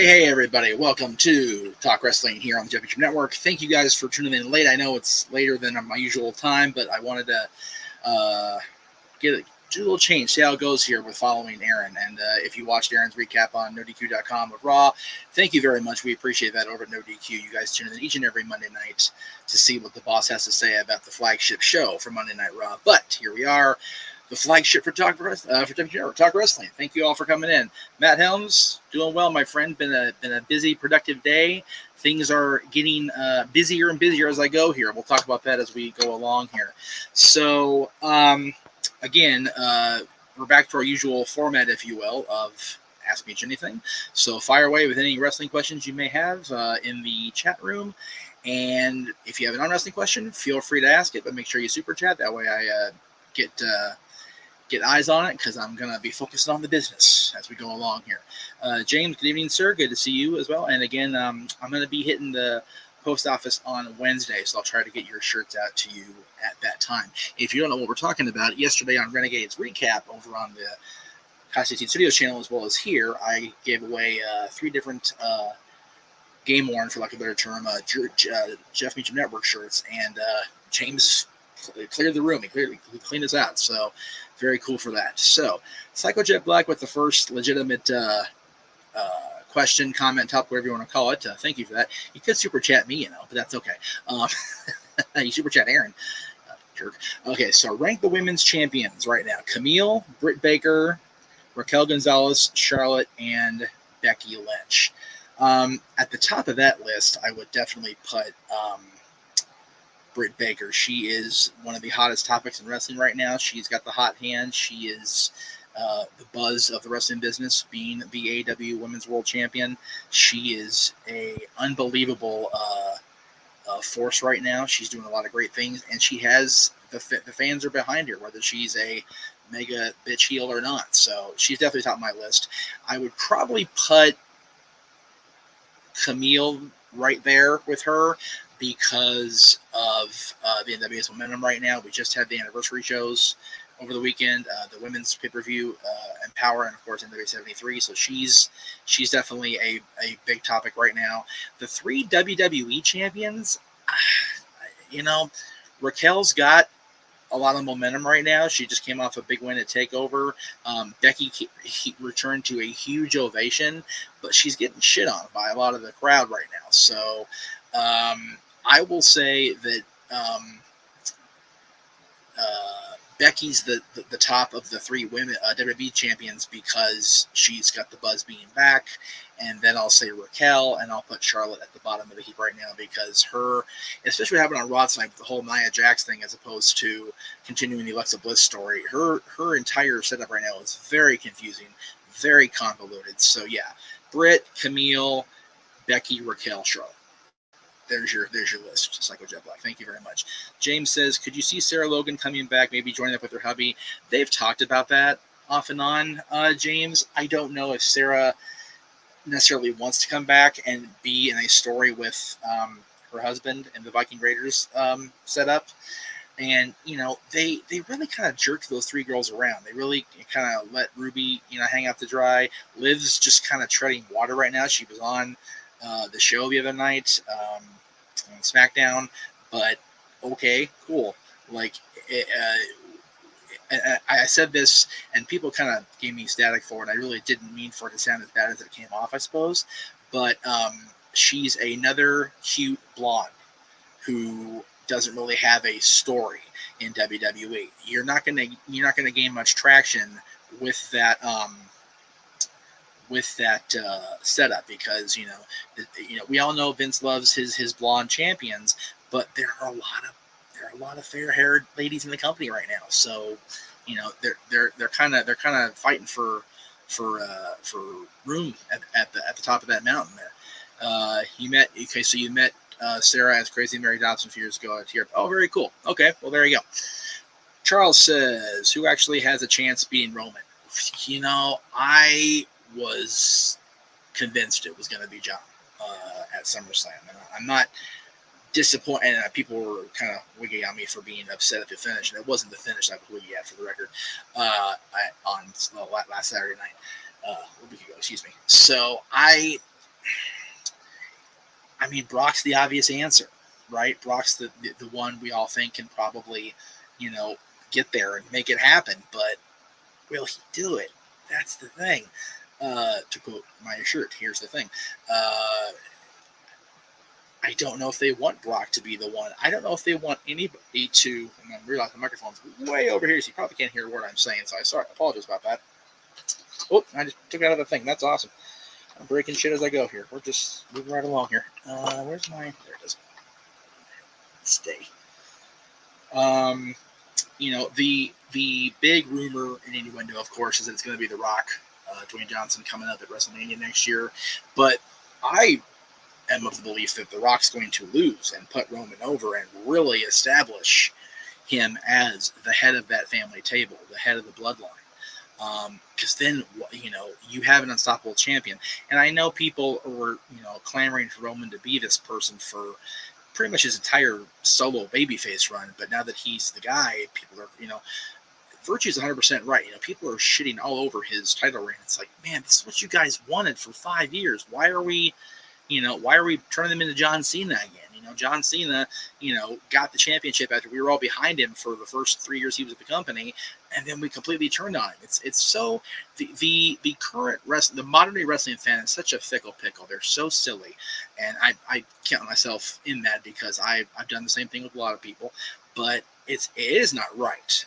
Hey, everybody. Welcome to Talk Wrestling here on the Championship Network. Thank you guys for tuning in late. I know it's later than my usual time, but I wanted to do a little change, see how it goes here with following Aaron. And if you watched Aaron's recap on NoDQ.com with Raw, thank you very much. We appreciate that over at NoDQ. You guys tune in each and every Monday night to see what the boss has to say about the flagship show for Monday Night Raw. But here we are. The flagship for Talk Wrestling. Thank you all for coming in. Matt Helms, doing well, my friend. Been a busy, productive day. Things are getting busier and busier as I go here. We'll talk about that as we go along here. So, again, we're back to our usual format, if you will, of Ask Me Anything. So fire away with any wrestling questions you may have in the chat room. And if you have a non-wrestling question, feel free to ask it, but make sure you super chat. That way I get eyes on it, because I'm going to be focusing on the business as we go along here. James, good evening, sir. Good to see you as well. And again, I'm going to be hitting the post office on Wednesday, so I'll try to get your shirts out to you at that time. If you don't know what we're talking about, yesterday on Renegades Recap over on the Constantine Studios channel, as well as here, I gave away 3 different game worn, for lack of a better term, Jeff Meacham Network shirts, and James cleared the room. He cleaned us out. So very cool for that. So Psycho Jet Black with the first legitimate question, comment, topic, whatever you want to call it. Thank you for that. You could super chat me, but that's okay. You super chat Aaron. Jerk. Okay, so rank the women's champions right now. Camille, Britt Baker, Raquel Gonzalez, Charlotte, and Becky Lynch. At the top of that list, I would definitely put Britt Baker. She is one of the hottest topics in wrestling right now. She's got the hot hand. She is the buzz of the wrestling business, being the AEW Women's World Champion. She is a unbelievable force right now. She's doing a lot of great things, and she has the fans are behind her, whether she's a mega bitch heel or not. So she's definitely top of my list. I would probably put Camille right there with her, because of the NWA's momentum right now. We just had the anniversary shows over the weekend, the women's pay-per-view, Empower, and of course NWA 73. So she's definitely a big topic right now. The 3 WWE champions, Raquel's got a lot of momentum right now. She just came off a big win at TakeOver. Becky returned to a huge ovation, but she's getting shit on by a lot of the crowd right now. So I will say that Becky's the top of the 3 women WWE champions, because she's got the buzz being back. And then I'll say Raquel, and I'll put Charlotte at the bottom of the heap right now, because her, especially what happened on Raw tonight with the whole Nia Jax thing, as opposed to continuing the Alexa Bliss story, her entire setup right now is very confusing, very convoluted. So yeah, Britt, Camille, Becky, Raquel, Charlotte. There's your list, Psycho Jet Black. Thank you very much. James says, could you see Sarah Logan coming back, maybe joining up with her hubby? They've talked about that off and on, James. I don't know if Sarah necessarily wants to come back and be in a story with her husband and the Viking Raiders setup. And, they really kind of jerked those 3 girls around. They really kind of let Ruby, hang out to dry. Liv's just kind of treading water right now. She was on the show the other night on SmackDown, but okay, cool. Like, I said this, and people kind of gave me static for it. I really didn't mean for it to sound as bad as it came off, I suppose. But she's another cute blonde who doesn't really have a story in WWE. You're not gonna gain much traction with that setup, because we all know Vince loves his blonde champions, but there are a lot of fair-haired ladies in the company right now. So they're kind of fighting for room at the top of that mountain there. You met Sarah as Crazy Mary Dobson a few years ago here. Oh, very cool. Okay, well, there you go. Charles says, who actually has a chance beating Roman? I was convinced it was going to be John at SummerSlam, and I'm not disappointed. And people were kind of wigging on me for being upset at the finish, and it wasn't the finish I was wiggy at, for the record, on last Saturday night, a week ago, excuse me. So I mean, Brock's the obvious answer, right? Brock's the one we all think can probably, get there and make it happen. But will he do it? That's the thing. To quote my shirt, here's the thing. I don't know if they want Brock to be the one. I don't know if they want anybody to. And I realize the microphone's way over here, so you probably can't hear a word I'm saying. So I apologize about that. Oh, I just took out of the thing. That's awesome. I'm breaking shit as I go here. We're just moving right along here. Where's my? There it is. Stay. The big rumor and innuendo, of course, is that it's going to be The Rock, Dwayne Johnson, coming up at WrestleMania next year. But I am of the belief that The Rock's going to lose and put Roman over and really establish him as the head of that family table, the head of the bloodline. Because then, you have an unstoppable champion. And I know people were, clamoring for Roman to be this person for pretty much his entire solo babyface run. But now that he's the guy, people are, Virtue's 100% right. People are shitting all over his title reign. It's like, man, this is what you guys wanted for 5 years. Why are we turning them into John Cena again? John Cena, got the championship after we were all behind him for the first 3 years he was at the company, and then we completely turned on him. It's so the current the modern day wrestling fan is such a fickle pickle. They're so silly, and I count myself in that because I've done the same thing with a lot of people, but it is not right.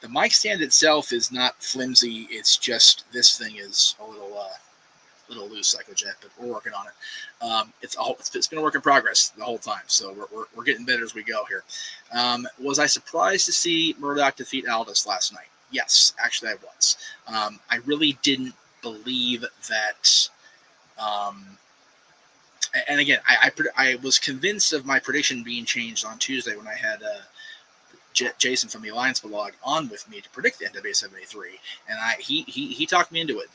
The mic stand itself is not flimsy. It's just this thing is a little loose, Psychojet, but we're working on it. It's been a work in progress the whole time, so we're getting better as we go here. Was I surprised to see Murdoch defeat Aldis last night? Yes, actually I was. I really didn't believe that. And again, I was convinced of my prediction being changed on Tuesday when I had Jason from the Alliance blog on with me to predict the NWA 73, and he talked me into it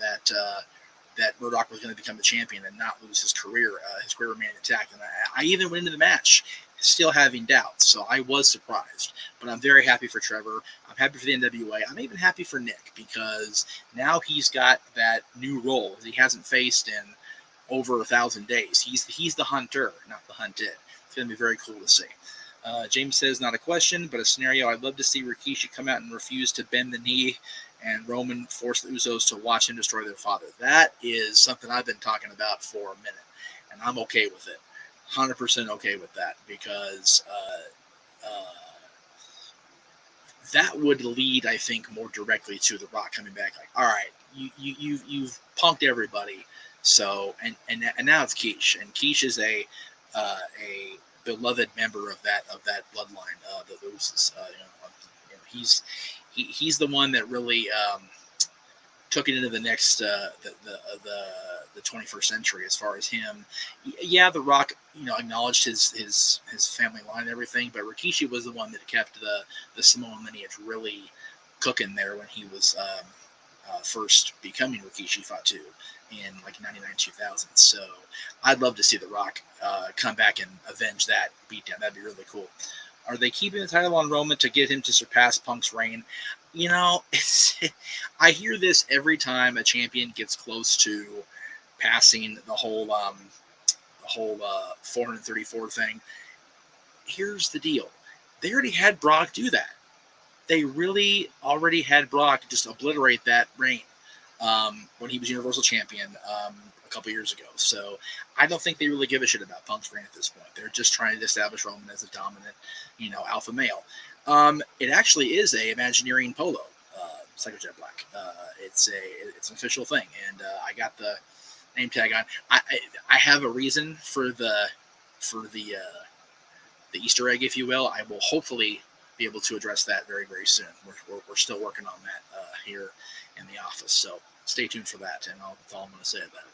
that Murdoch was going to become the champion and not lose his career. His career remained intact. And I even went into the match still having doubts. So I was surprised. But I'm very happy for Trevor. I'm happy for the NWA. I'm even happy for Nick because now he's got that new role that he hasn't faced in over 1,000 days. He's the hunter, not the hunted. It's going to be very cool to see. James says, not a question, but a scenario. I'd love to see Rikishi come out and refuse to bend the knee and Roman forced the Usos to watch him destroy their father. That is something I've been talking about for a minute, and I'm okay with it. 100% okay with that because that would lead, I think, more directly to The Rock coming back. Like, all right, you've punked everybody, so and now it's Keish, and Keish is a beloved member of that bloodline, the Usos. He's the one that really took it into the next the 21st century as far as him. Yeah, The Rock, acknowledged his family line and everything, but Rikishi was the one that kept the Samoan lineage really cooking there when he was first becoming Rikishi Fatu in like 99, 2000. So I'd love to see The Rock come back and avenge that beatdown. That'd be really cool. Are they keeping the title on Roman to get him to surpass Punk's reign? I hear this every time a champion gets close to passing the whole 434 thing. Here's the deal. They already had Brock do that. They really already had Brock just obliterate that reign when he was Universal Champion a couple years ago. So I don't think they really give a shit about Punk's reign at this point. They're just trying to establish Roman as a dominant, alpha male. It actually is a Imagineering polo, Psychojet Black. It's an official thing, and I got the name tag on. I have a reason for the Easter egg, if you will. I will hopefully be able to address that very, very soon. We're still working on that here in the office, so stay tuned for that, and that's all I'm going to say about it.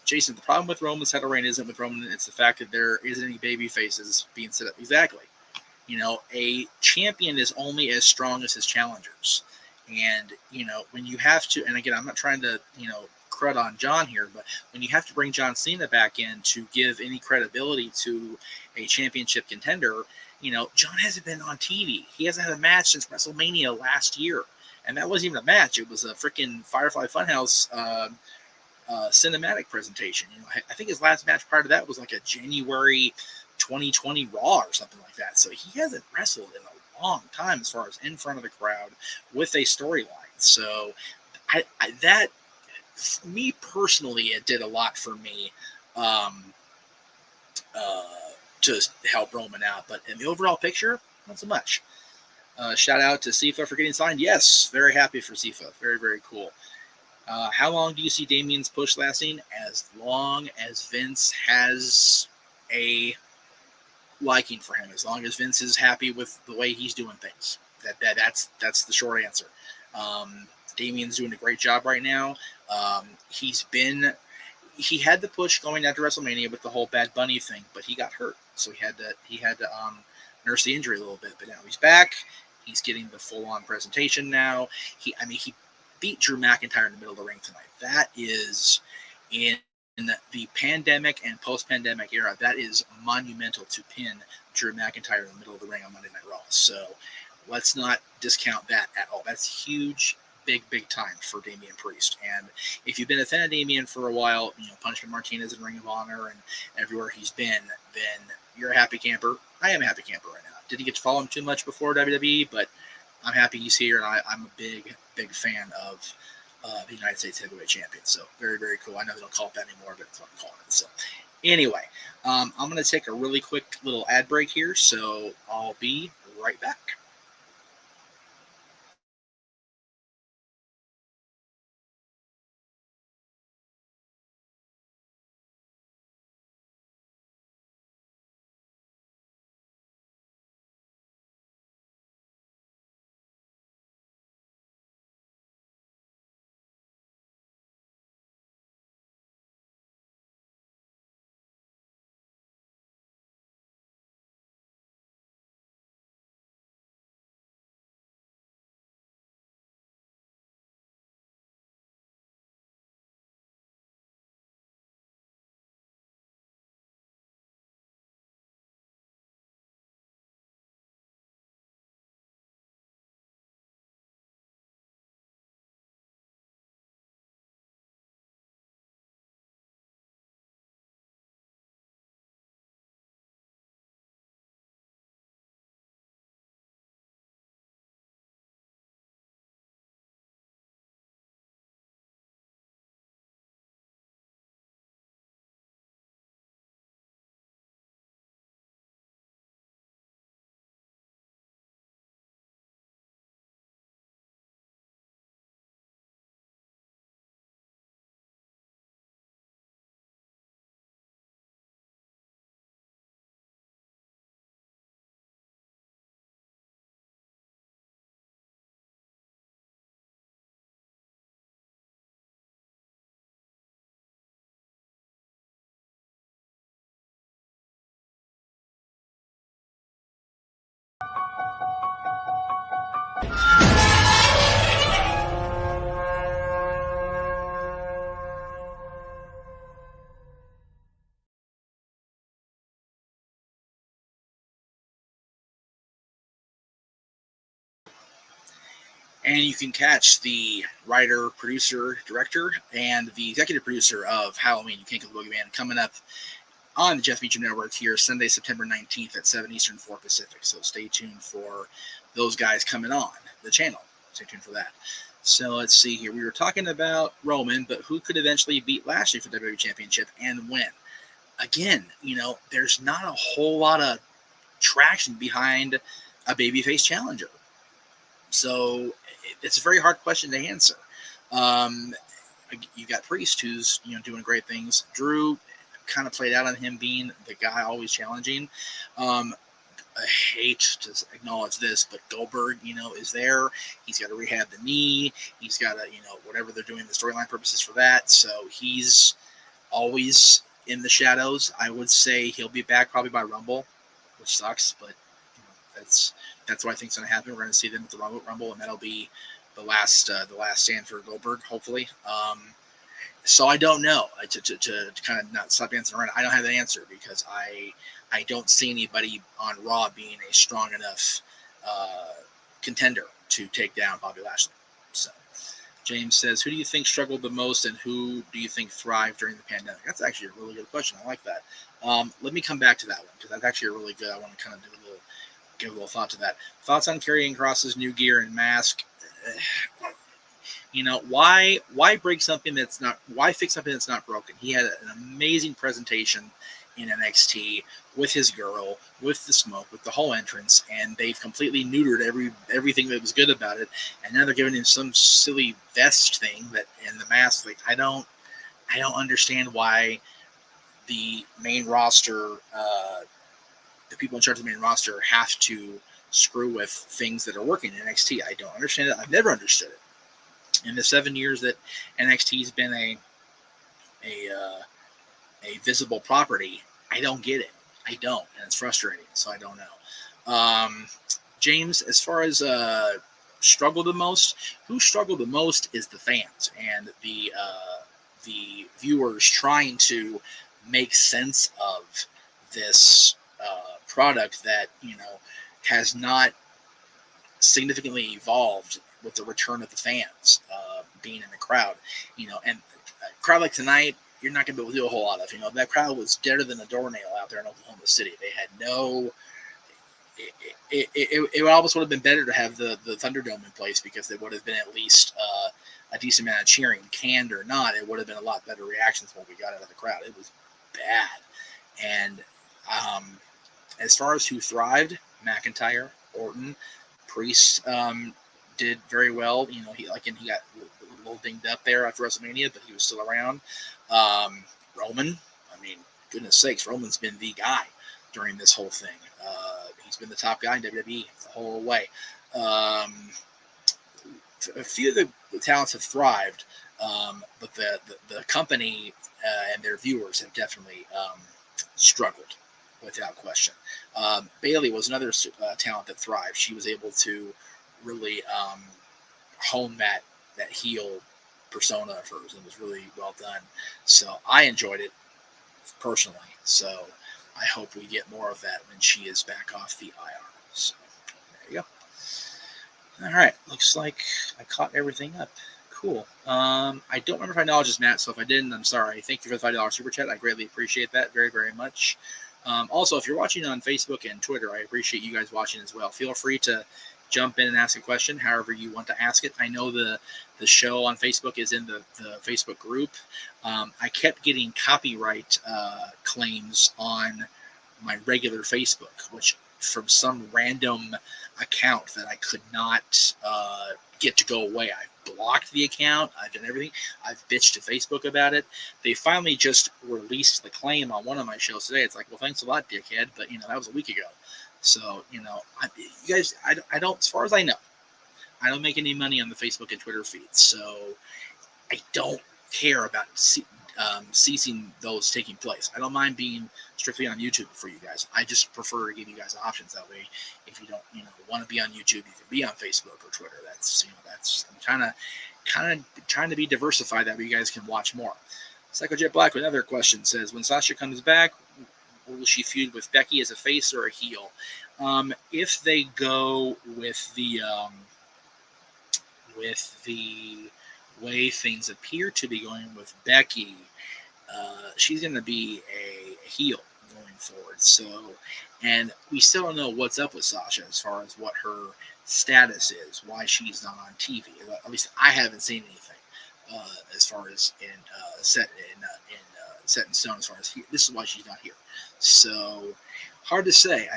Jason, the problem with Roman's title reign isn't with Roman, it's the fact that there isn't any baby faces being set up. Exactly. A champion is only as strong as his challengers. And, when you have to, and again, I'm not trying to, crud on John here, but when you have to bring John Cena back in to give any credibility to a championship contender, John hasn't been on TV. He hasn't had a match since WrestleMania last year. And that wasn't even a match. It was a freaking Firefly Funhouse cinematic presentation. I think his last match prior to that was like a January 2020 Raw or something like that. So he hasn't wrestled in a long time as far as in front of the crowd with a storyline. So that, me personally, it did a lot for me um, uh, to help Roman out. But in the overall picture, not so much. Shout out to Sifa for getting signed. Yes, very happy for Sifa. Very, very cool. How long do you see Damien's push lasting? As long as Vince has a liking for him, as long as Vince is happy with the way he's doing things. That's the short answer. Damien's doing a great job right now. He had the push going after WrestleMania with the whole Bad Bunny thing, but he got hurt, so he had to nurse the injury a little bit. But now he's back. He's getting the full on presentation now. He beat Drew McIntyre in the middle of the ring tonight. That is, in the pandemic and post-pandemic era, that is monumental to pin Drew McIntyre in the middle of the ring on Monday Night Raw. So let's not discount that at all. That's huge, big time for Damian Priest. And if you've been a fan of Damian for a while, Punishment Martinez in Ring of Honor and everywhere he's been, then you're a happy camper. I am a happy camper right now. Didn't get to follow him too much before WWE, but I'm happy he's here, and I'm a big fan of the United States Heavyweight Champion. So very, very cool. I know they don't call it that anymore, but that's what I'm calling it. So anyway, I'm going to take a really quick little ad break here, so I'll be right back. And you can catch the writer, producer, director, and the executive producer of Halloween, You Can't Kill the Boogeyman, coming up on the Jeff Beecham Network here Sunday, September 19th at 7 Eastern, 4 Pacific. So stay tuned for those guys coming on the channel. Stay tuned for that. So let's see here. We were talking about Roman, but who could eventually beat Lashley for the WWE Championship and when? Again, there's not a whole lot of traction behind a babyface challenger. So it's a very hard question to answer. You got Priest, who's doing great things. Drew kind of played out on him being the guy always challenging. I hate to acknowledge this, but Goldberg, is there. He's got to rehab the knee. He's got to, whatever they're doing the storyline purposes for that. So he's always in the shadows. I would say he'll be back probably by Rumble, which sucks, but that's what I think is going to happen. We're going to see them at the Rumble, and that'll be the last stand for Goldberg, hopefully. So I don't know. To kind of not stop dancing around, I don't have an answer because I don't see anybody on Raw being a strong enough contender to take down Bobby Lashley. So James says, who do you think struggled the most and who do you think thrived during the pandemic? That's actually a really good question. I like that. Let me come back to that one because that's actually a really good. I want to kind of give a little thought to that. Thoughts on carrying Cross's new gear and mask? Why break something that's not? Why fix something that's not broken? He had an amazing presentation in NXT with his girl, with the smoke, with the whole entrance, and they've completely neutered everything that was good about it. And now they're giving him some silly vest thing and the mask. Like I don't understand why the main roster, the people in charge of the main roster, have to screw with things that are working in NXT. I don't understand it. I've never understood it. In the 7 years that NXT's been a visible property, I don't get it. I don't, and it's frustrating. So I don't know. James, as far as struggled the most, who struggled the most is the fans and the viewers trying to make sense of this product that has not significantly evolved with the return of the fans being in the crowd. And a crowd like tonight, you're not going to be able to do a whole lot of. That crowd was deader than a doornail out there in Oklahoma City. They had no. It almost would have been better to have the Thunderdome in place because there would have been at least a decent amount of cheering, canned or not. It would have been a lot better reactions when we got out of the crowd. It was bad. And as far as who thrived, McIntyre, Orton, Priest did very well. He got a little dinged up there after WrestleMania, but he was still around. Roman, goodness sakes, Roman's been the guy during this whole thing. He's been the top guy in WWE the whole way. A few of the talents have thrived, but the company and their viewers have definitely struggled, without question. Bayley was another talent that thrived. She was able to really hone that heel persona of hers, and it was really well done. So I enjoyed it personally. So I hope we get more of that when she is back off the IR. So there you go. All right, looks like I caught everything up. Cool. I don't remember if I acknowledged Matt, so if I didn't, I'm sorry. Thank you for the $5 super chat. I greatly appreciate that very, very much. Also, if you're watching on Facebook and Twitter, I appreciate you guys watching as well. Feel free to jump in and ask a question however you want to ask it. I know the show on Facebook is in the Facebook group. I kept getting copyright claims on my regular Facebook, which from some random account that I could not get to go away. I blocked the account. I've done everything. I've bitched to Facebook about it. They finally just released the claim on one of my shows today. It's like, well, thanks a lot, dickhead. But, that was a week ago. So, you guys, I don't, as far as I know, I don't make any money on the Facebook and Twitter feeds. So I don't care about ceasing those taking place. I don't mind being strictly on YouTube for you guys. I just prefer to give you guys options. That way, if you don't, want to be on YouTube, you can be on Facebook or Twitter. That's, I'm kind of trying to be diversified. That way you guys can watch more. Psychojet Black with another question says, when Sasha comes back, will she feud with Becky as a face or a heel? If they go with the way things appear to be going with Becky, she's going to be a heel going forward. So, and we still don't know what's up with Sasha as far as what her status is, why she's not on TV. At least I haven't seen anything as far as set in stone. As far as this is why she's not here. So hard to say.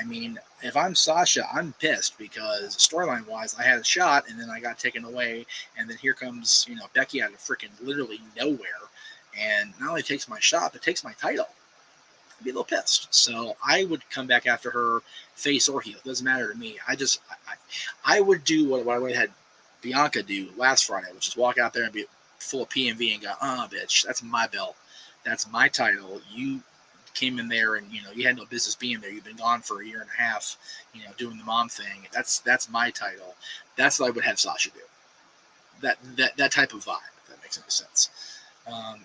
If I'm Sasha, I'm pissed because storyline wise, I had a shot and then I got taken away, and then here comes Becky out of freaking literally nowhere, and not only takes my shot but takes my title. I'd be a little pissed. So I would come back after her, face or heel. It doesn't matter to me. I would do what I would have had Bianca do last Friday, which is walk out there and be full of PMV and go, bitch, that's my belt. That's my title. You came in there and you had no business being there. You've been gone for a year and a half, doing the mom thing. That's my title. That's what I would have Sasha do. That type of vibe, if that makes any sense.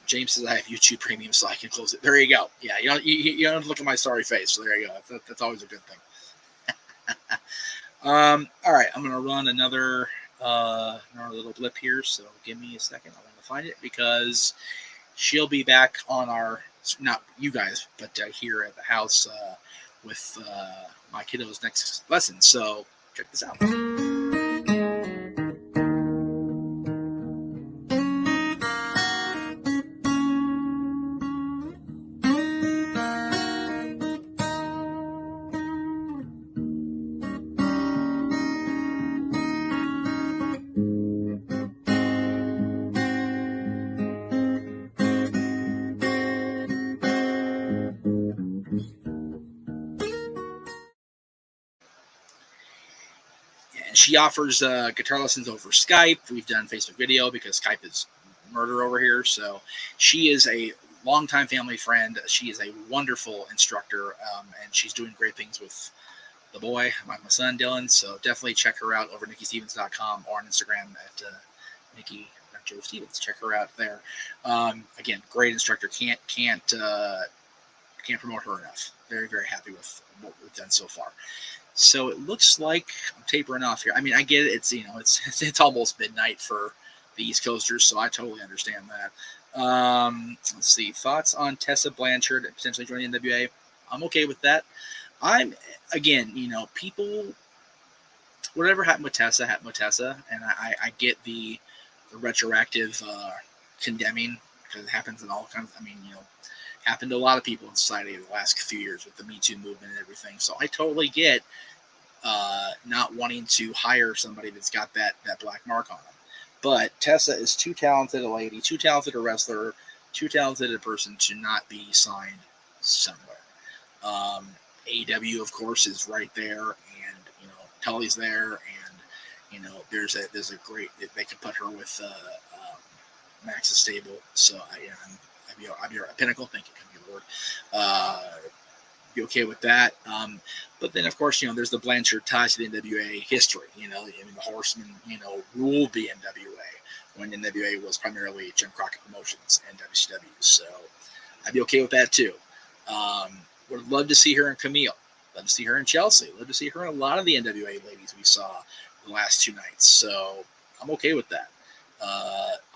James says I have YouTube Premium, so I can close it. There you go. Yeah, you don't look at my sorry face. So there you go. That's always a good thing. All right, I'm gonna run another another little blip here, so give me a second. I want to find it because she'll be back on our, not you guys, but here at the house with my kiddo's next lesson. So check this out. And she offers guitar lessons over Skype. We've done Facebook video because Skype is murder over here. So she is a longtime family friend. She is a wonderful instructor, and she's doing great things with the boy, my son Dylan. So definitely check her out over nikkistevens.com or on Instagram at Nikki.JoeStevens. Check her out there. Again, great instructor. Can't promote her enough. Very, very happy with what we've done so far. So it looks like I'm tapering off here. I mean, I get it. It's it's almost midnight for the East Coasters, so I totally understand that. Let's see. Thoughts on Tessa Blanchard potentially joining the NWA? I'm okay with that. I'm, again, people, whatever happened with Tessa, and I get the retroactive condemning, because it happens in all kinds. Happened to a lot of people in society in the last few years with the Me Too movement and everything. So I totally get not wanting to hire somebody that's got that black mark on them. But Tessa is too talented a lady, too talented a wrestler, too talented a person to not be signed somewhere. AEW, of course, is right there, and Tully's there, and there's a great, they can put her with Max's stable. So I'd be a Pinnacle. Thank you, come the Lord. Be okay with that. But then, of course, there's the Blanchard ties to the NWA history. The Horsemen, ruled the NWA when NWA was primarily Jim Crockett Promotions and WCW. So I'd be okay with that too. Would love to see her in Camille. Love to see her in Chelsea. Love to see her in a lot of the NWA ladies we saw the last two nights. So I'm okay with that.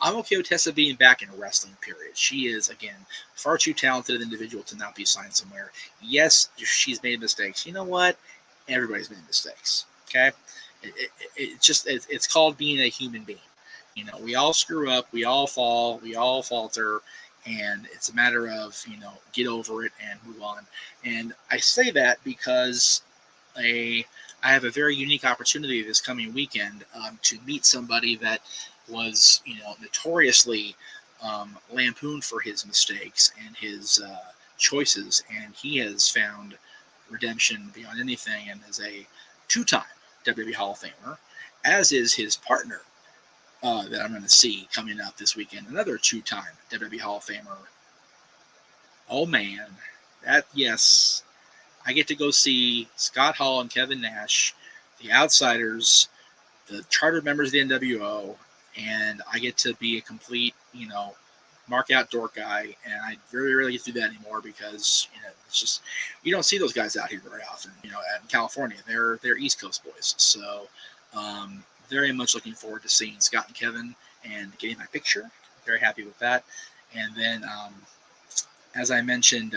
I'm okay with Tessa being back in a wrestling, period. She is, again, far too talented an individual to not be signed somewhere. Yes, she's made mistakes. You know what? Everybody's made mistakes. Okay? It's called being a human being. We all screw up. We all fall. We all falter. And it's a matter of, get over it and move on. And I say that because I have a very unique opportunity this coming weekend to meet somebody that was, notoriously lampooned for his mistakes and his choices, and he has found redemption beyond anything, and is a two-time WWE Hall of Famer, as is his partner that I'm going to see coming up this weekend, another two-time WWE Hall of Famer. Oh man, yes, I get to go see Scott Hall and Kevin Nash, the Outsiders, the chartered members of the NWO, and I get to be a complete, mark out dork guy, and I very rarely get to do that anymore because, it's just, you don't see those guys out here very often, in California. They're East Coast boys. So, very much looking forward to seeing Scott and Kevin and getting my picture. Very happy with that. And then, as I mentioned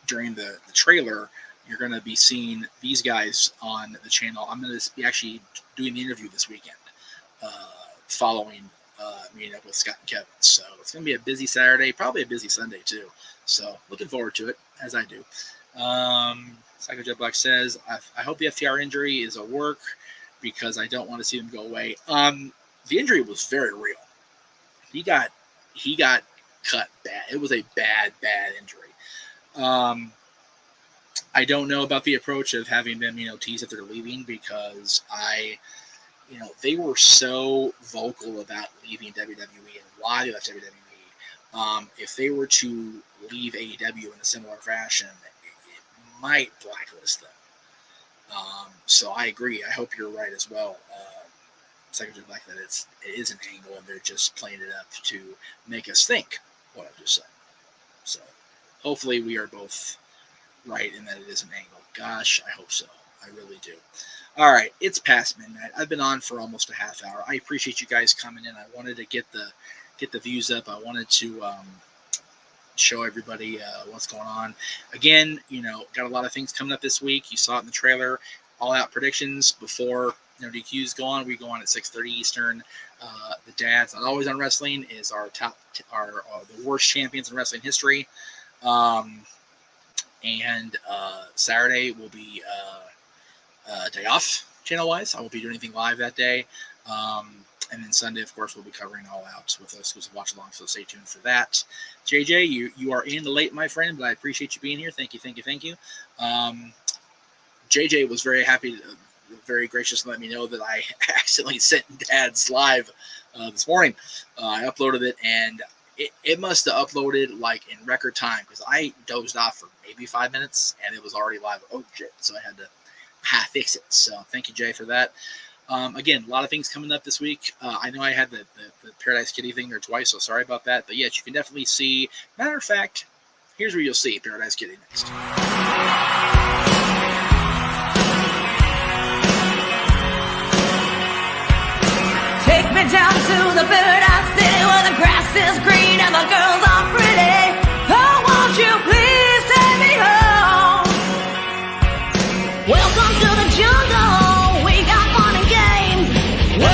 during the trailer, you're going to be seeing these guys on the channel. I'm going to be actually doing the interview this weekend, following meeting up with Scott and Kevin. So it's going to be a busy Saturday, probably a busy Sunday too. So looking forward to it, as I do. Psycho Jet Black says, I hope the FTR injury is a work because I don't want to see them go away. The injury was very real. He got cut bad. It was a bad injury. I don't know about the approach of having them, tease that they're leaving, because they were so vocal about leaving WWE and why they left WWE. If they were to leave AEW in a similar fashion, it might blacklist them. So I agree. I hope you're right as well. Secretary Black, that it is an angle and they're just playing it up to make us think what I just said. So hopefully we are both right in that it is an angle. Gosh, I hope so. I really do. All right, it's past midnight. I've been on for almost a half hour. I appreciate you guys coming in. I wanted to get the views up. I wanted to show everybody what's going on. Again, got a lot of things coming up this week. You saw it in the trailer. All out predictions before DQs go on. We go on at 6:30 Eastern. The Dads Not Always on Wrestling is our top, the worst champions in wrestling history. And Saturday will be day off channel-wise. I won't be doing anything live that day. And then Sunday, of course, we'll be covering All Out with exclusive watch-along, so stay tuned for that. JJ, you are in late, my friend, but I appreciate you being here. Thank you. JJ was very happy, very gracious to let me know that I accidentally sent Dad's live this morning. I uploaded it, and it must have uploaded like in record time because I dozed off for maybe 5 minutes, and it was already live. Oh, shit. So I had to fix it. So thank you, Jay, for that. Again, a lot of things coming up this week. I know I had the Paradise Kitty thing there twice, so sorry about that. But yes, you can definitely see. Matter of fact, here's where you'll see Paradise Kitty next. Take me down to the Paradise City where the grass is green and the girls are pretty. Oh, won't you please take me home? Welcome to the jungle. We got fun and games. Whoa,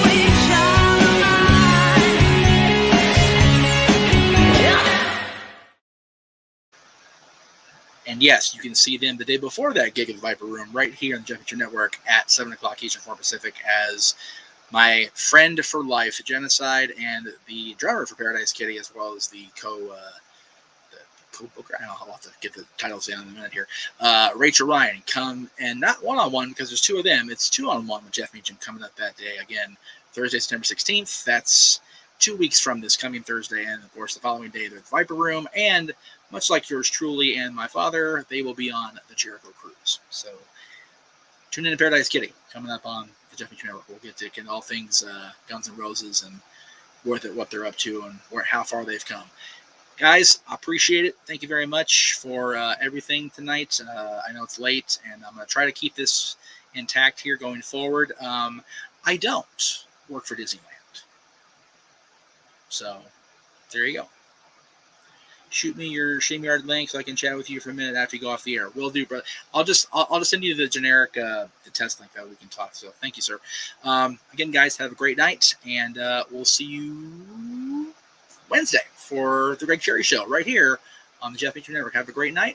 we shall ride. And yes, you can see them the day before that gig at the Viper Room right here on the Jeff Mitchell Network at 7 o'clock Eastern, 4 Pacific as my friend for life, Genocide, and the drummer for Paradise Kitty, as well as the co-booker. I'll have to get the titles in a minute here. Rachel Ryan come, and not one-on-one because there's two of them. It's 2-on-1 with Jeff Meacham coming up that day. Again, Thursday, September 16th. That's 2 weeks from this coming Thursday. And, of course, the following day, the Viper Room. And much like yours truly and my father, they will be on the Jericho Cruise. So tune in to Paradise Kitty coming up on the Jeff Meacham Network. We'll get to all things Guns N' Roses and what they're up to and how far they've come. Guys, I appreciate it. Thank you very much for everything tonight. I know it's late, and I'm going to try to keep this intact here going forward. I don't work for Disneyland. So, there you go. Shoot me your StreamYard link so I can chat with you for a minute after you go off the air. Will do, brother. I'll just send you the generic the test link that we can talk. So, thank you, sir. Again, guys, have a great night, and we'll see you Wednesday for the Greg Cherry Show right here on the Jeff Meacham Network. Have a great night.